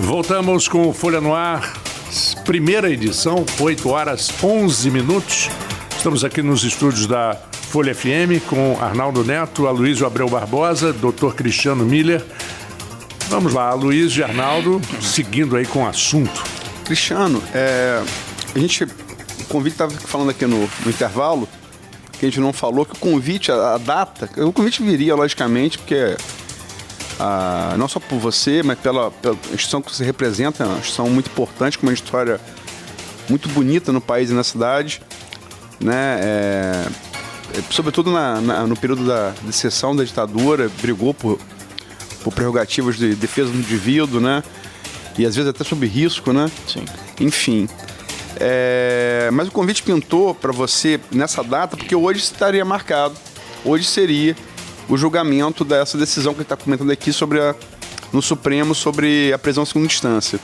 Voltamos com o Folha no Ar, primeira edição, 8 horas 11 minutos. Estamos aqui nos estúdios da Folha FM com Arnaldo Neto, Aloysio Abreu Barbosa, Dr. Cristiano Miller. Vamos lá, Aloysio e Arnaldo, seguindo aí com o assunto. Cristiano, o convite estava falando aqui no intervalo, que a gente não falou, que o convite, a data, o convite viria, logicamente, porque não só por você, mas pela instituição que você representa, é uma instituição muito importante, com uma história muito bonita no país e na cidade, né? Sobretudo no período da secessão da ditadura, brigou por prerrogativas de defesa do indivíduo, né? E às vezes até sob risco, né? Sim. Enfim. Mas o convite pintou para você nessa data, porque hoje estaria marcado, hoje seria o julgamento dessa decisão que ele está comentando aqui no Supremo sobre a prisão em segunda instância.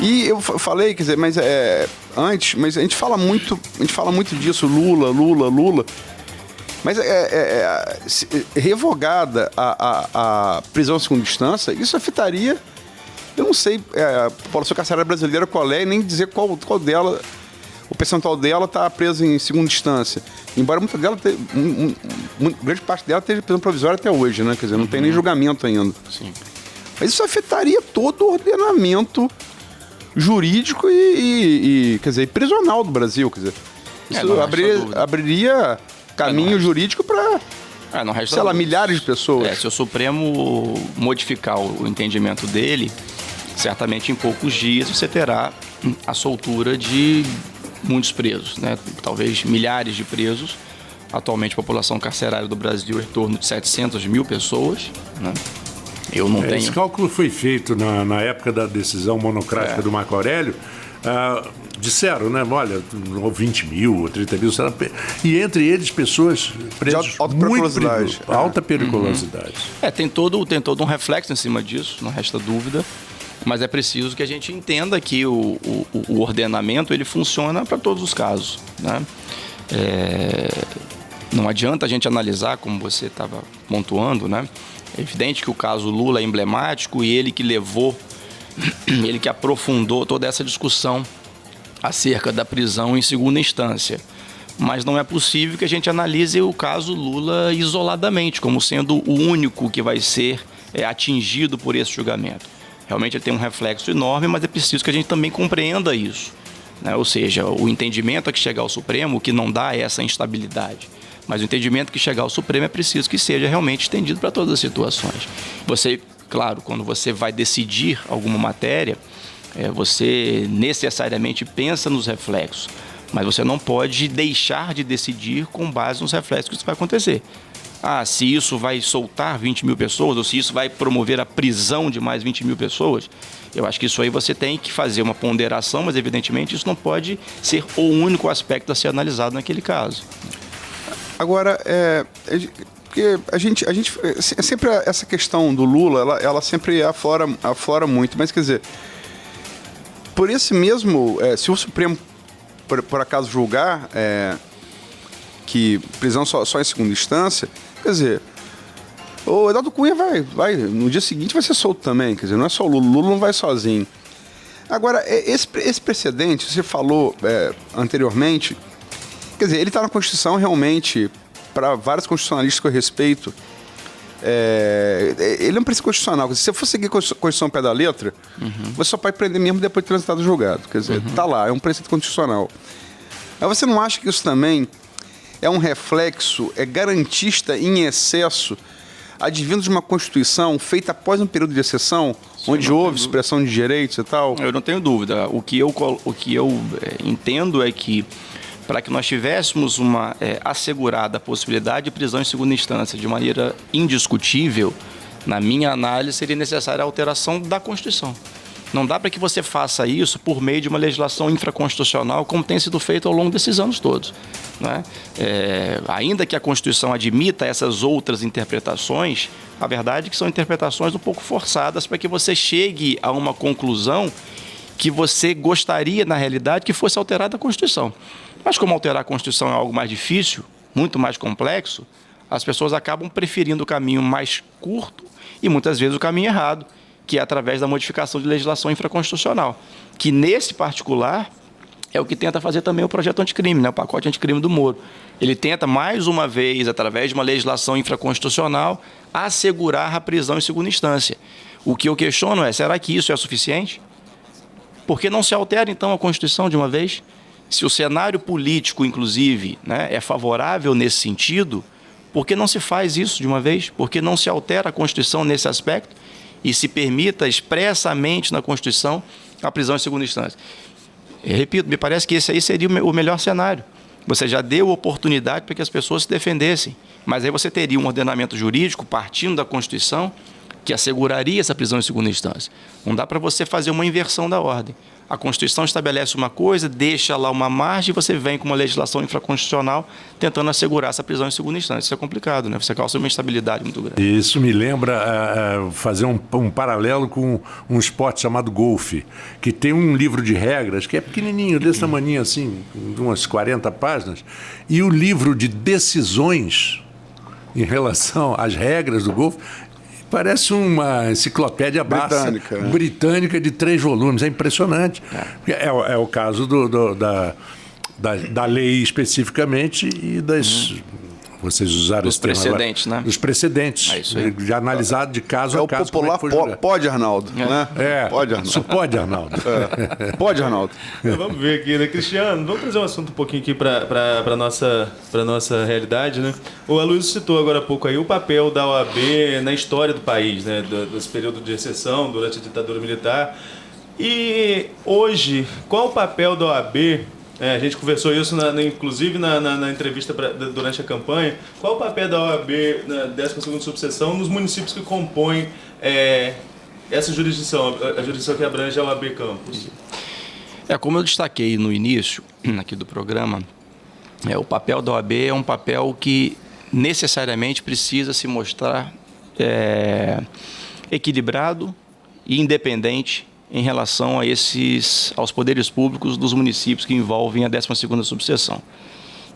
E eu falei, quer dizer, mas antes, mas a gente fala muito disso, Lula, mas revogada a prisão em segunda instância, isso afetaria, eu não sei, a população carcerária brasileira qual é, e nem dizer qual dela, o percentual dela está presa em segunda instância. Embora muita dela, grande parte dela esteja prisão provisória até hoje, né? Quer dizer, não tem nem julgamento ainda. Sim. Mas isso afetaria todo o ordenamento jurídico e quer dizer, prisional do Brasil. Quer dizer, isso abriria caminho jurídico para, sei lá, milhares de pessoas. Se o Supremo modificar o entendimento dele, certamente em poucos dias você terá a soltura de muitos presos, né? Talvez milhares de presos. Atualmente a população carcerária do Brasil é em torno de 700 mil pessoas, né? Eu não tenho... Esse cálculo foi feito na época da decisão monocrática do Marco Aurélio. Disseram, né? Olha, 20 mil ou 30 mil. E entre eles, pessoas presas de alta periculosidade. Alta periculosidade. Tem todo um reflexo em cima disso, não resta dúvida. Mas é preciso que a gente entenda que o ordenamento ele funciona para todos os casos, né? Não adianta a gente analisar, como você estava pontuando, né? É evidente que o caso Lula é emblemático e ele que levou, ele que aprofundou toda essa discussão acerca da prisão em segunda instância. Mas não é possível que a gente analise o caso Lula isoladamente, como sendo o único que vai ser atingido por esse julgamento. Realmente ele tem um reflexo enorme, mas é preciso que a gente também compreenda isso, né? Ou seja, o entendimento a que chegar ao Supremo, que não dá essa instabilidade, mas o entendimento que chegar ao Supremo é preciso que seja realmente estendido para todas as situações. Você, claro, quando você vai decidir alguma matéria, você necessariamente pensa nos reflexos, mas você não pode deixar de decidir com base nos reflexos que isso vai acontecer. Se isso vai soltar 20 mil pessoas, ou se isso vai promover a prisão de mais 20 mil pessoas, eu acho que isso aí você tem que fazer uma ponderação, mas evidentemente isso não pode ser o único aspecto a ser analisado naquele caso. Agora, porque a gente sempre essa questão do Lula, ela sempre aflora muito, mas quer dizer, por esse mesmo, se o Supremo por acaso julgar que prisão só em segunda instância, quer dizer, o Eduardo Cunha vai no dia seguinte vai ser solto também, quer dizer, não é só o Lula não vai sozinho. Agora, esse precedente, você falou anteriormente, quer dizer, ele está na Constituição realmente, para vários constitucionalistas que eu respeito, ele é um princípio constitucional. Se você for seguir a Constituição ao pé da letra, você só pode prender mesmo depois de transitado o julgado. Quer dizer, tá lá, é um preceito constitucional. Mas você não acha que isso também é um reflexo garantista em excesso, advindo de uma Constituição feita após um período de exceção, onde houve expressão de direitos e tal? Eu não tenho dúvida. O que eu entendo é que, para que nós tivéssemos uma assegurada possibilidade de prisão em segunda instância de maneira indiscutível, na minha análise, seria necessária a alteração da Constituição. Não dá para que você faça isso por meio de uma legislação infraconstitucional, como tem sido feito ao longo desses anos todos, né? Ainda que a Constituição admita essas outras interpretações, a verdade é que são interpretações um pouco forçadas para que você chegue a uma conclusão que você gostaria, na realidade, que fosse alterada a Constituição. Mas como alterar a Constituição é algo mais difícil, muito mais complexo, as pessoas acabam preferindo o caminho mais curto e muitas vezes o caminho errado, que é através da modificação de legislação infraconstitucional, que nesse particular é o que tenta fazer também o projeto anticrime, né? O pacote anticrime do Moro. Ele tenta, mais uma vez, através de uma legislação infraconstitucional, assegurar a prisão em segunda instância. O que eu questiono é, será que isso é suficiente? Por que não se altera, então, a Constituição de uma vez? Se o cenário político, inclusive, né, é favorável nesse sentido, por que não se faz isso de uma vez? Por que não se altera a Constituição nesse aspecto e se permita expressamente na Constituição a prisão em segunda instância? Eu repito, me parece que esse aí seria o melhor cenário. Você já deu oportunidade para que as pessoas se defendessem, mas aí você teria um ordenamento jurídico partindo da Constituição que asseguraria essa prisão em segunda instância. Não dá para você fazer uma inversão da ordem. A Constituição estabelece uma coisa, deixa lá uma margem e você vem com uma legislação infraconstitucional tentando assegurar essa prisão em segunda instância. Isso é complicado, né? Você causa uma instabilidade muito grande. Isso me lembra fazer um paralelo com um esporte chamado golfe, que tem um livro de regras que é pequenininho, desse tamanho assim, de umas 40 páginas, e o livro de decisões em relação às regras do golfe parece uma enciclopédia britânica de 3 volumes. É impressionante. É o caso da lei especificamente e das... Vocês usaram dos precedentes, né? Dos precedentes. É isso aí. Já analisado de caso a caso. É o popular pode, Arnaldo. Né? Pode, Arnaldo. Isso pode, Arnaldo. Pode, Arnaldo. Vamos ver aqui, né? Cristiano, vamos trazer um assunto um pouquinho aqui para a nossa realidade, né? O Aloysio citou agora há pouco aí o papel da OAB na história do país, né? Desse período de exceção, durante a ditadura militar. E hoje, qual o papel da OAB? A gente conversou isso, inclusive, na entrevista durante a campanha. Qual o papel da OAB na 12ª subseção nos municípios que compõem essa jurisdição, a jurisdição que abrange a OAB Campos? Como eu destaquei no início aqui do programa, o papel da OAB é um papel que necessariamente precisa se mostrar equilibrado e independente em relação aos poderes públicos dos municípios que envolvem a 12ª subseção,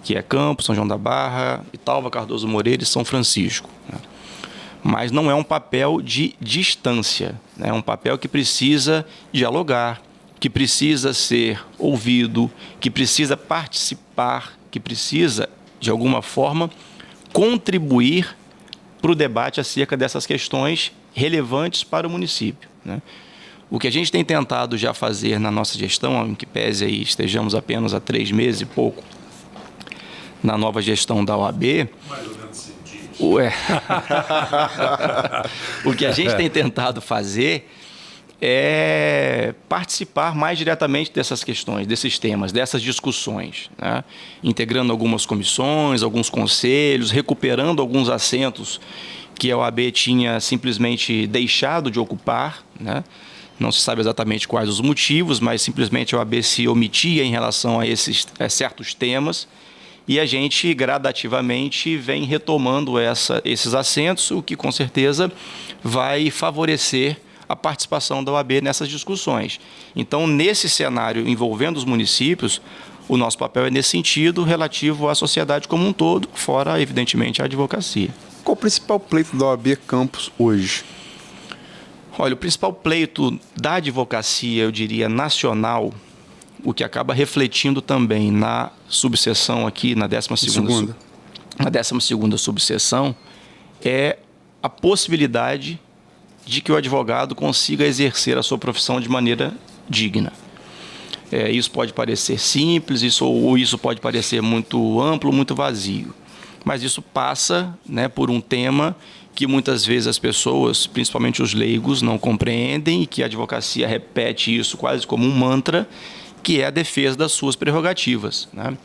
que é Campos, São João da Barra, Italva, Cardoso Moreira e São Francisco. Mas não é um papel de distância, é um papel que precisa dialogar, que precisa ser ouvido, que precisa participar, que precisa, de alguma forma, contribuir para o debate acerca dessas questões relevantes para o município, né? O que a gente tem tentado já fazer na nossa gestão, em que pese aí estejamos apenas há 3 meses e pouco na nova gestão da OAB, mais ou menos o que a gente tem tentado fazer é participar mais diretamente dessas questões, desses temas, dessas discussões, né? Integrando algumas comissões, alguns conselhos, recuperando alguns assentos que a OAB tinha simplesmente deixado de ocupar, né? Não se sabe exatamente quais os motivos, mas simplesmente a OAB se omitia em relação a esses certos temas e a gente gradativamente vem retomando esses assentos, o que com certeza vai favorecer a participação da OAB nessas discussões. Então, nesse cenário envolvendo os municípios, o nosso papel é nesse sentido, relativo à sociedade como um todo, fora, evidentemente, a advocacia. Qual o principal pleito da OAB Campos hoje? Olha, o principal pleito da advocacia, eu diria, nacional, o que acaba refletindo também na subseção aqui, na 12ª subseção, é a possibilidade de que o advogado consiga exercer a sua profissão de maneira digna. Isso pode parecer simples, ou isso pode parecer muito amplo, muito vazio. Mas isso passa, né, por um tema que muitas vezes as pessoas, principalmente os leigos, não compreendem e que a advocacia repete isso quase como um mantra, que é a defesa das suas prerrogativas, né?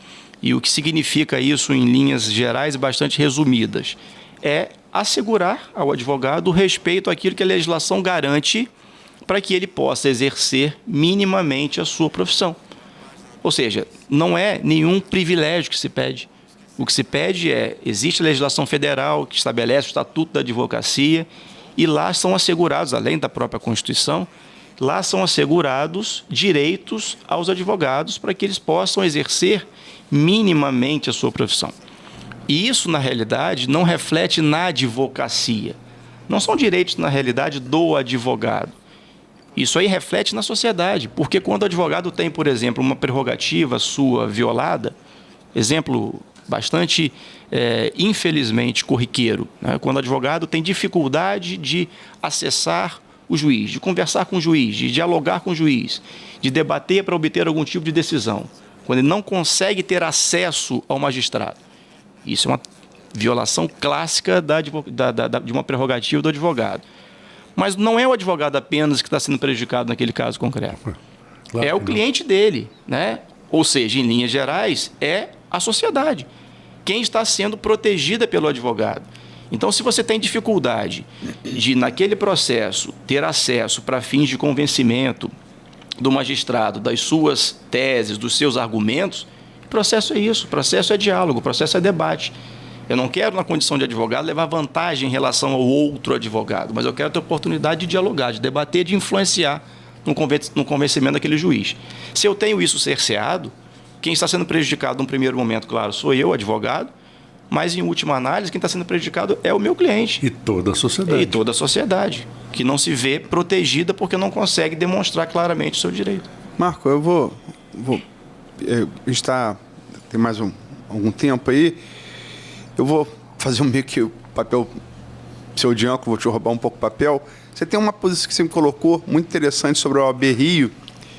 E o que significa isso em linhas gerais e bastante resumidas? É assegurar ao advogado o respeito àquilo que a legislação garante para que ele possa exercer minimamente a sua profissão. Ou seja, não é nenhum privilégio que se pede. O que se pede existe a legislação federal que estabelece o Estatuto da Advocacia e lá são assegurados, além da própria Constituição, lá são assegurados direitos aos advogados para que eles possam exercer minimamente a sua profissão. E isso, na realidade, não reflete na advocacia. Não são direitos, na realidade, do advogado. Isso aí reflete na sociedade, porque quando o advogado tem, por exemplo, uma prerrogativa sua violada, exemplo bastante, infelizmente, corriqueiro, né? Quando o advogado tem dificuldade de acessar o juiz, de conversar com o juiz, de dialogar com o juiz, de debater para obter algum tipo de decisão, quando ele não consegue ter acesso ao magistrado. Isso é uma violação clássica de uma prerrogativa do advogado. Mas não é o advogado apenas que está sendo prejudicado naquele caso concreto. Claro, é o cliente dele, né? Ou seja, em linhas gerais, é a sociedade. Quem está sendo protegida pelo advogado. Então, se você tem dificuldade de, naquele processo, ter acesso para fins de convencimento do magistrado, das suas teses, dos seus argumentos, o processo é isso, o processo é diálogo, o processo é debate. Eu não quero, na condição de advogado, levar vantagem em relação ao outro advogado, mas eu quero ter oportunidade de dialogar, de debater, de influenciar no convencimento daquele juiz. Se eu tenho isso cerceado, quem está sendo prejudicado num primeiro momento, claro, sou eu, advogado, mas, em última análise, quem está sendo prejudicado é o meu cliente. E toda a sociedade. E toda a sociedade, que não se vê protegida porque não consegue demonstrar claramente o seu direito. Marco, eu vou tem mais algum tempo aí, eu vou fazer meio que o papel pseudônico, vou te roubar um pouco o papel. Você tem uma posição que você me colocou muito interessante sobre a OAB Rio.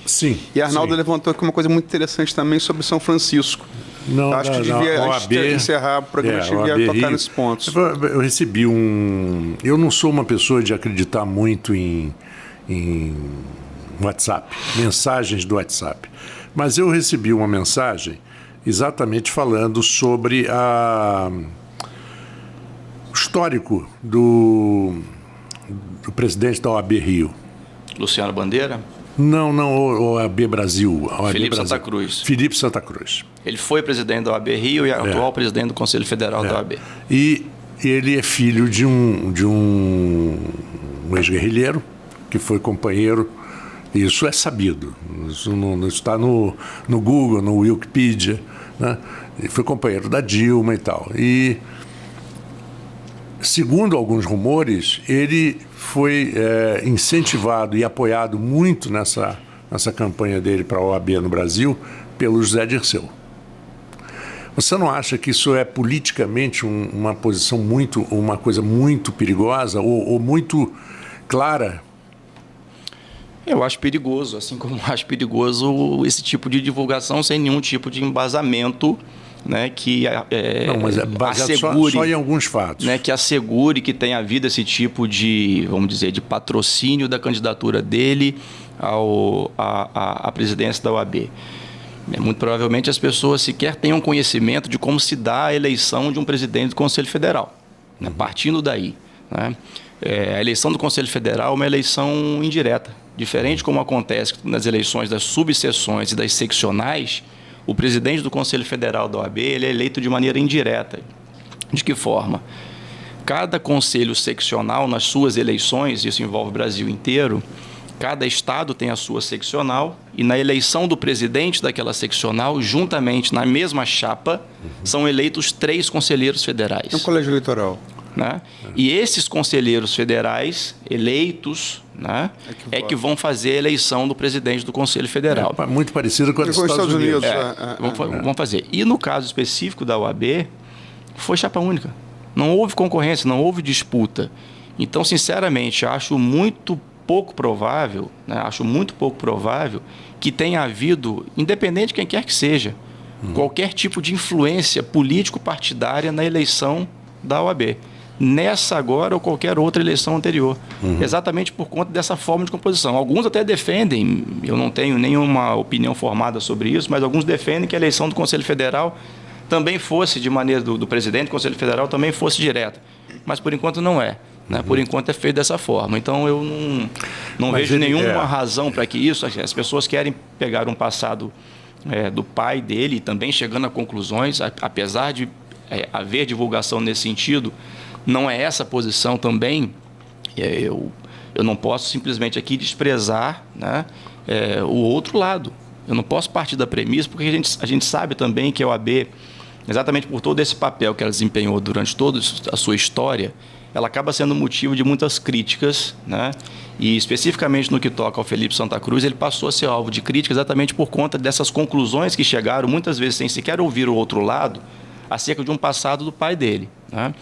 Sim. E Arnaldo sim. levantou aqui uma coisa muito interessante também sobre São Francisco. Não, acho que devia, antes de encerrar o programa, a gente devia tocar nesses pontos. Eu recebi Eu não sou uma pessoa de acreditar muito em WhatsApp, mensagens do WhatsApp. Mas eu recebi uma mensagem exatamente falando sobre o histórico do presidente da OAB Rio. Luciano Bandeira? Não, o OAB Brasil. Felipe Santa Cruz. Felipe Santa Cruz. Ele foi presidente da OAB Rio e é atual presidente do Conselho Federal da OAB. E ele é filho de um ex-guerrilheiro que foi companheiro. Isso é sabido. Isso está no Google, no Wikipedia. Né? Ele foi companheiro da Dilma e tal. E, segundo alguns rumores, ele foi incentivado e apoiado muito nessa campanha dele para a OAB no Brasil pelo José Dirceu. Você não acha que isso é politicamente uma coisa muito perigosa ou muito clara? Eu acho perigoso, assim como acho perigoso esse tipo de divulgação sem nenhum tipo de embasamento, né, que não, mas é baseado assegure, só em alguns fatos. Né, que assegure que tenha havido esse tipo de, vamos dizer, de patrocínio da candidatura dele à presidência da OAB. Muito provavelmente as pessoas sequer tenham conhecimento de como se dá a eleição de um presidente do Conselho Federal, né, partindo daí. Né? A eleição do Conselho Federal é uma eleição indireta. Diferente como acontece nas eleições das subseções e das seccionais, o presidente do Conselho Federal da OAB ele é eleito de maneira indireta. De que forma? Cada conselho seccional, nas suas eleições, isso envolve o Brasil inteiro, cada estado tem a sua seccional e na eleição do presidente daquela seccional, juntamente na mesma chapa, são eleitos 3 conselheiros federais. É um colégio eleitoral. Né? E esses conselheiros federais eleitos, né, que vão fazer a eleição do presidente do Conselho Federal. Muito parecido com os Estados Unidos. Vão fazer. E no caso específico da OAB, foi chapa única. Não houve concorrência, não houve disputa. Então, sinceramente, acho muito pouco provável, né, que tenha havido, independente de quem quer que seja, qualquer tipo de influência político-partidária na eleição da OAB. Nessa agora ou qualquer outra eleição anterior. Exatamente por conta dessa forma de composição. Alguns até defendem, eu não tenho nenhuma opinião formada sobre isso, mas alguns defendem que a eleição do Conselho Federal também fosse, de maneira do presidente do Conselho Federal, também fosse direta. Mas por enquanto não é. Né? Por enquanto é feito dessa forma. Então eu não vejo nenhuma razão para que isso. As pessoas querem pegar um passado do pai dele, também chegando a conclusões, apesar de haver divulgação nesse sentido, não é essa posição também. Eu não posso simplesmente aqui desprezar, né, o outro lado. Eu não posso partir da premissa, porque a gente sabe também que a OAB exatamente por todo esse papel que ela desempenhou durante toda a sua história, ela acaba sendo motivo de muitas críticas, né? E especificamente no que toca ao Felipe Santa Cruz, ele passou a ser alvo de crítica exatamente por conta dessas conclusões que chegaram, muitas vezes sem sequer ouvir o outro lado, acerca de um passado do pai dele, né?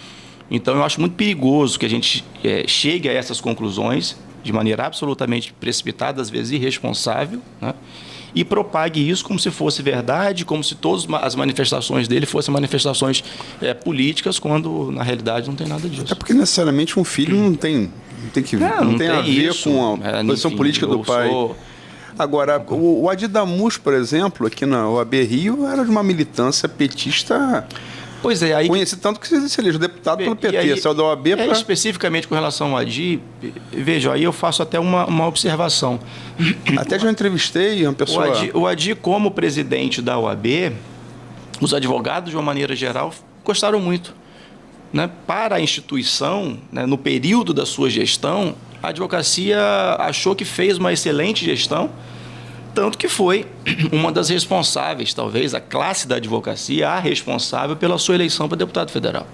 Então eu acho muito perigoso que a gente chegue a essas conclusões de maneira absolutamente precipitada, às vezes irresponsável, né? E propague isso como se fosse verdade, como se todas as manifestações dele fossem manifestações políticas, quando na realidade não tem nada disso. É porque necessariamente um filho não tem a ver isso, com a posição política do pai. Agora, o Adi Damus, por exemplo, aqui na OAB Rio, era de uma militância petista. Pois é, aí conheci tanto que se elegeu deputado pelo PT, aí, saiu da OAB para... Especificamente com relação ao Adi, veja, aí eu faço até uma observação. Até já entrevistei uma pessoa... O Adi, como presidente da OAB, os advogados, de uma maneira geral, gostaram muito, né? Para a instituição, né, no período da sua gestão, a advocacia achou que fez uma excelente gestão, tanto que foi uma das responsáveis, talvez, a classe da advocacia, a responsável pela sua eleição para deputado federal.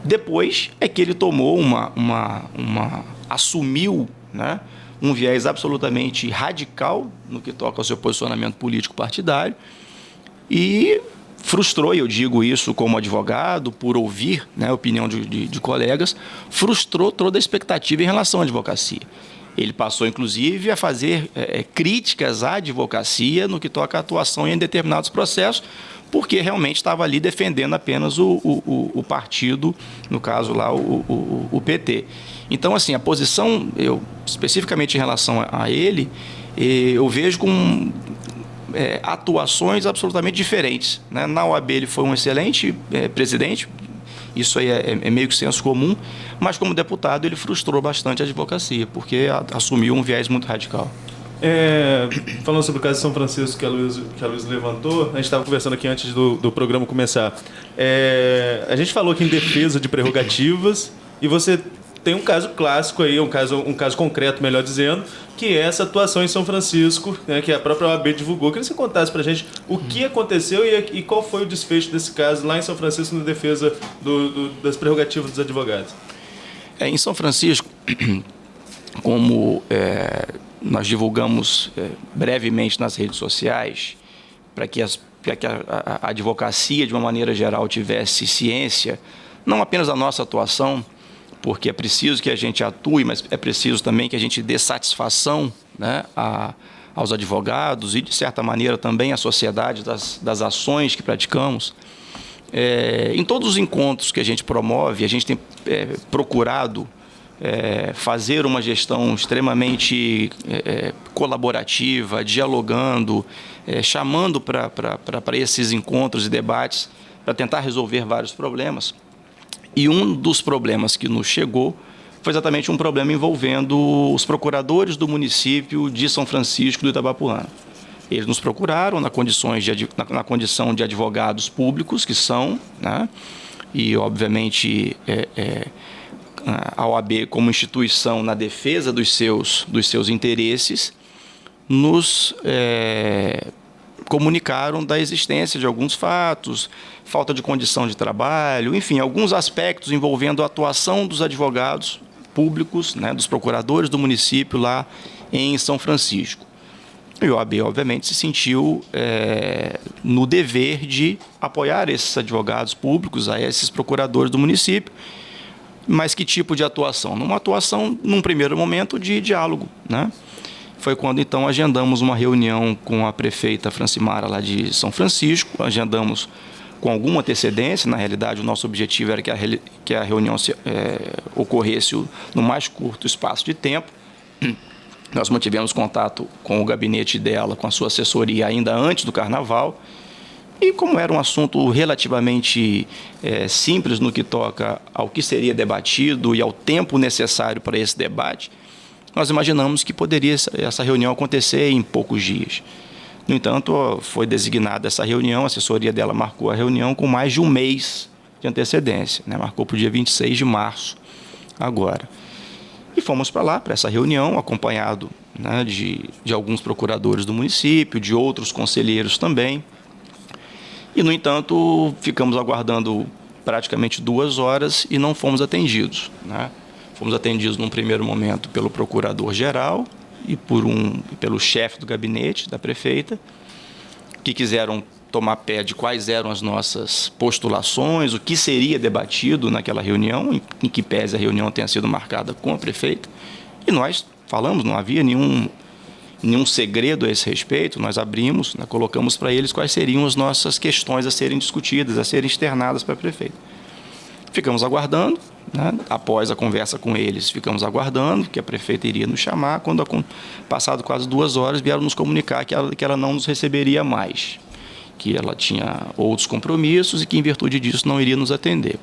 Depois é que ele tomou assumiu, né, um viés absolutamente radical no que toca ao seu posicionamento político partidário e frustrou, e eu digo isso como advogado, por ouvir, né, a opinião de colegas, frustrou toda a expectativa em relação à advocacia. Ele passou, inclusive, a fazer críticas à advocacia no que toca à atuação em determinados processos, porque realmente estava ali defendendo apenas o partido, no caso lá, o PT. Então, assim, a posição, especificamente em relação a ele, eu vejo com atuações absolutamente diferentes, né? Na OAB ele foi um excelente presidente, isso aí é meio que senso comum, mas como deputado ele frustrou bastante a advocacia, porque assumiu um viés muito radical. Falando sobre o caso de São Francisco que a Luiz levantou, a gente estava conversando aqui antes do programa começar. A gente falou aqui em defesa de prerrogativas e você tem um caso clássico aí, um caso concreto, melhor dizendo, que é essa atuação em São Francisco, né, que a própria OAB divulgou. Queria que você contasse pra gente o que aconteceu e qual foi o desfecho desse caso lá em São Francisco na defesa das prerrogativas dos advogados. Em São Francisco, como nós divulgamos brevemente nas redes sociais, para que a advocacia, de uma maneira geral, tivesse ciência, não apenas da nossa atuação, porque é preciso que a gente atue, mas é preciso também que a gente dê satisfação, né, aos advogados e, de certa maneira, também à sociedade das ações que praticamos. Em todos os encontros que a gente promove, a gente tem procurado fazer uma gestão extremamente colaborativa, dialogando, chamando para esses encontros e debates para tentar resolver vários problemas. E um dos problemas que nos chegou foi exatamente um problema envolvendo os procuradores do município de São Francisco do Itabapoana. Eles nos procuraram na condição de advogados públicos, que são, né? E, obviamente, a OAB, como instituição na defesa dos seus interesses, nos comunicaram da existência de alguns fatos, falta de condição de trabalho, enfim, alguns aspectos envolvendo a atuação dos advogados públicos, né, dos procuradores do município lá em São Francisco. E o OAB, obviamente, se sentiu no dever de apoiar esses advogados públicos, a esses procuradores do município. Mas que tipo de atuação? Numa atuação, num primeiro momento, de diálogo, né? Foi quando, então, agendamos uma reunião com a prefeita Francimara, lá de São Francisco. Agendamos com alguma antecedência. Na realidade, o nosso objetivo era que a reunião ocorresse no mais curto espaço de tempo. Nós mantivemos contato com o gabinete dela, com a sua assessoria, ainda antes do Carnaval. E como era um assunto relativamente simples no que toca ao que seria debatido e ao tempo necessário para esse debate, nós imaginamos que poderia essa reunião acontecer em poucos dias. No entanto, foi designada essa reunião, a assessoria dela marcou a reunião com mais de um mês de antecedência, né? Marcou para o dia 26 de março, agora. E fomos para lá, para essa reunião, acompanhado, né, de alguns procuradores do município, de outros conselheiros também. E, no entanto, ficamos aguardando praticamente 2 horas e não fomos atendidos, né? Fomos atendidos num primeiro momento pelo procurador-geral e pelo chefe do gabinete da prefeita, que quiseram tomar pé de quais eram as nossas postulações, o que seria debatido naquela reunião, em que pese a reunião tenha sido marcada com a prefeita. E nós falamos, não havia nenhum segredo a esse respeito, nós abrimos, né, colocamos para eles quais seriam as nossas questões a serem discutidas, a serem externadas para a prefeita. Ficamos aguardando, né, após a conversa com eles, ficamos aguardando que a prefeita iria nos chamar, quando, passado quase 2 horas, vieram nos comunicar que ela não nos receberia mais, que ela tinha outros compromissos e que, em virtude disso, não iria nos atender.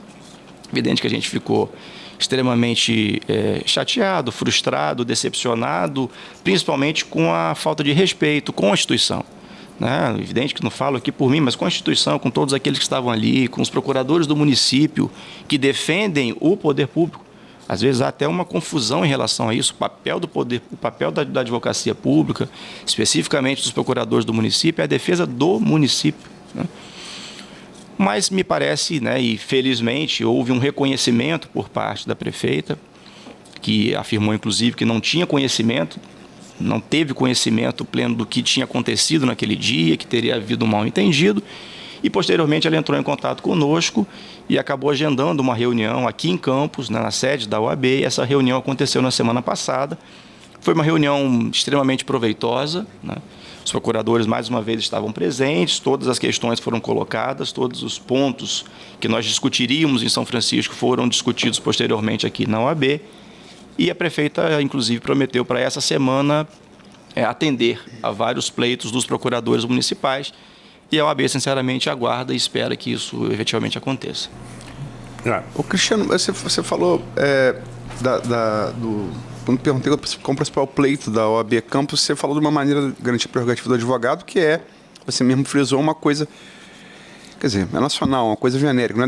Evidente que a gente ficou extremamente chateado, frustrado, decepcionado, principalmente com a falta de respeito com a instituição, né? Evidente que não falo aqui por mim, mas com a instituição, com todos aqueles que estavam ali, com os procuradores do município que defendem o poder público. Às vezes há até uma confusão em relação a isso, o papel da advocacia pública, especificamente dos procuradores do município, é a defesa do município, né? Mas me parece, né, e felizmente houve um reconhecimento por parte da prefeita, que afirmou inclusive que não tinha conhecimento, não teve conhecimento pleno do que tinha acontecido naquele dia, que teria havido um mal-entendido, e posteriormente ela entrou em contato conosco e acabou agendando uma reunião aqui em Campos, na sede da OAB, e essa reunião aconteceu na semana passada. Foi uma reunião extremamente proveitosa, né? Os procuradores, mais uma vez, estavam presentes, todas as questões foram colocadas, todos os pontos que nós discutiríamos em São Francisco foram discutidos posteriormente aqui na OAB, e a prefeita, inclusive, prometeu para essa semana atender a vários pleitos dos procuradores municipais, e a OAB, sinceramente, aguarda e espera que isso efetivamente aconteça. O Cristiano, você falou quando perguntei qual o principal pleito da OAB Campos, você falou de uma maneira de garantir a prerrogativa do advogado, que você mesmo frisou uma coisa, quer dizer, é nacional, uma coisa genérica,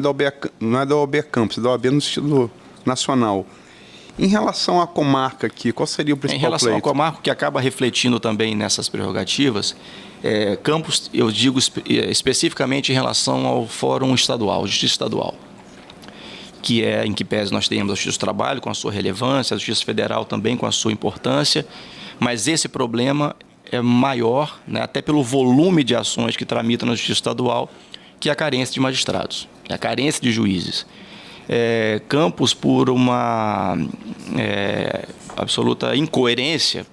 não é da OAB Campos, é da OAB no sentido nacional. Em relação à comarca aqui, qual seria o principal pleito? Em relação à comarca, que acaba refletindo também nessas prerrogativas, Campos, eu digo especificamente em relação ao Fórum Estadual, Justiça Estadual, que em que pese nós temos a Justiça do Trabalho com a sua relevância, a Justiça Federal também com a sua importância, mas esse problema é maior, né, até pelo volume de ações que tramitam na Justiça Estadual, que é a carência de magistrados, é a carência de juízes. Campos, por uma absoluta incoerência,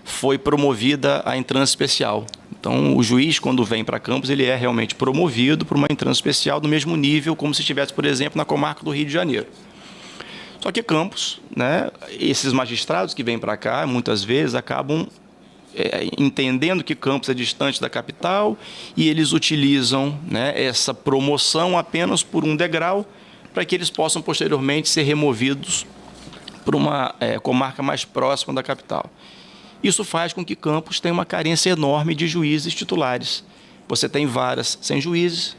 foi promovida a entrância especial. Então, o juiz, quando vem para Campos, ele é realmente promovido por uma entrância especial do mesmo nível, como se estivesse, por exemplo, na comarca do Rio de Janeiro. Só que Campos, né, esses magistrados que vêm para cá, muitas vezes acabam entendendo que Campos é distante da capital e eles utilizam, né, essa promoção apenas por um degrau para que eles possam posteriormente ser removidos para uma comarca mais próxima da capital. Isso faz com que Campos tenha uma carência enorme de juízes titulares. Você tem varas sem juízes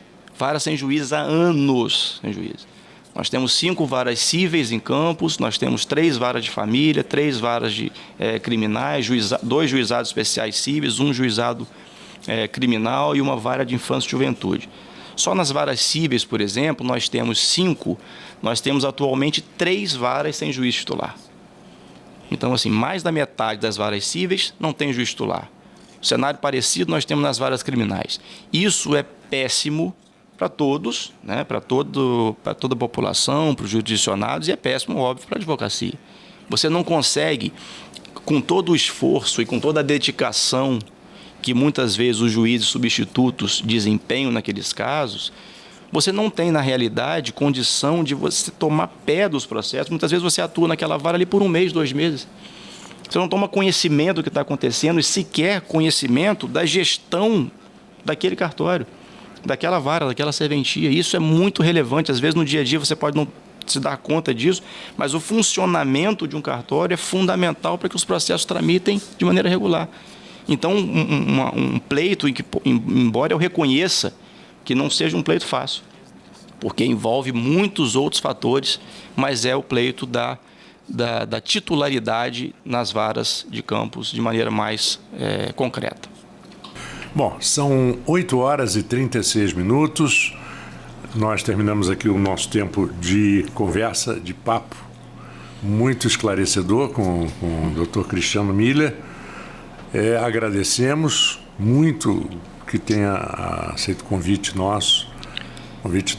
há anos sem juízes. Nós temos 5 varas cíveis em Campos, nós temos 3 varas de família, 3 varas de criminais, 2 juizados especiais cíveis, 1 juizado criminal e 1 vara de infância e juventude. Só nas varas cíveis, por exemplo, nós temos 5, nós temos atualmente 3 varas sem juiz titular. Então, assim, mais da metade das varas cíveis não tem juiz titular. O cenário parecido nós temos nas varas criminais. Isso é péssimo para todos, né? Para toda a população, para os jurisdicionados, e é péssimo, óbvio, para a advocacia. Você não consegue, com todo o esforço e com toda a dedicação que muitas vezes os juízes substitutos desempenham naqueles casos, você não tem, na realidade, condição de você tomar pé dos processos. Muitas vezes você atua naquela vara ali por 1 mês, 2 meses. Você não toma conhecimento do que está acontecendo e sequer conhecimento da gestão daquele cartório, daquela vara, daquela serventia. Isso é muito relevante. Às vezes, no dia a dia, você pode não se dar conta disso, mas o funcionamento de um cartório é fundamental para que os processos tramitem de maneira regular. Então, um pleito em que, embora eu reconheça que não seja um pleito fácil, porque envolve muitos outros fatores, mas é o pleito da titularidade nas varas de Campos de maneira mais concreta. Bom, são 8 horas e 36 minutos. Nós terminamos aqui o nosso tempo de conversa, de papo, muito esclarecedor com o Dr. Cristiano Miller. Agradecemos muito que tenha aceito o convite nosso, convite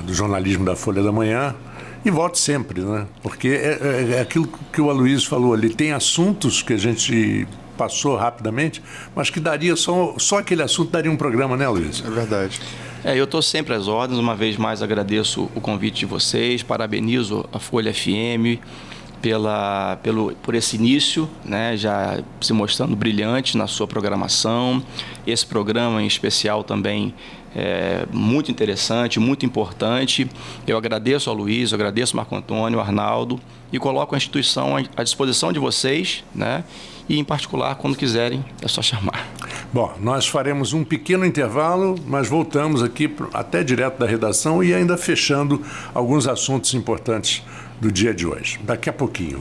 do jornalismo da Folha da Manhã. E volte sempre, né? Porque é aquilo que o Aloysio falou ali. Tem assuntos que a gente passou rapidamente, mas que daria só aquele assunto daria um programa, né, Aloysio? É verdade. Eu estou sempre às ordens. Uma vez mais agradeço o convite de vocês, parabenizo a Folha FM por esse início, né, já se mostrando brilhante na sua programação. Esse programa em especial também é muito interessante, muito importante. Eu agradeço ao Luiz, eu agradeço ao Marco Antônio, ao Arnaldo, e coloco a instituição à disposição de vocês, né? E em particular, quando quiserem, é só chamar. Bom, nós faremos um pequeno intervalo, mas voltamos aqui até direto da redação e ainda fechando alguns assuntos importantes do dia de hoje. Daqui a pouquinho.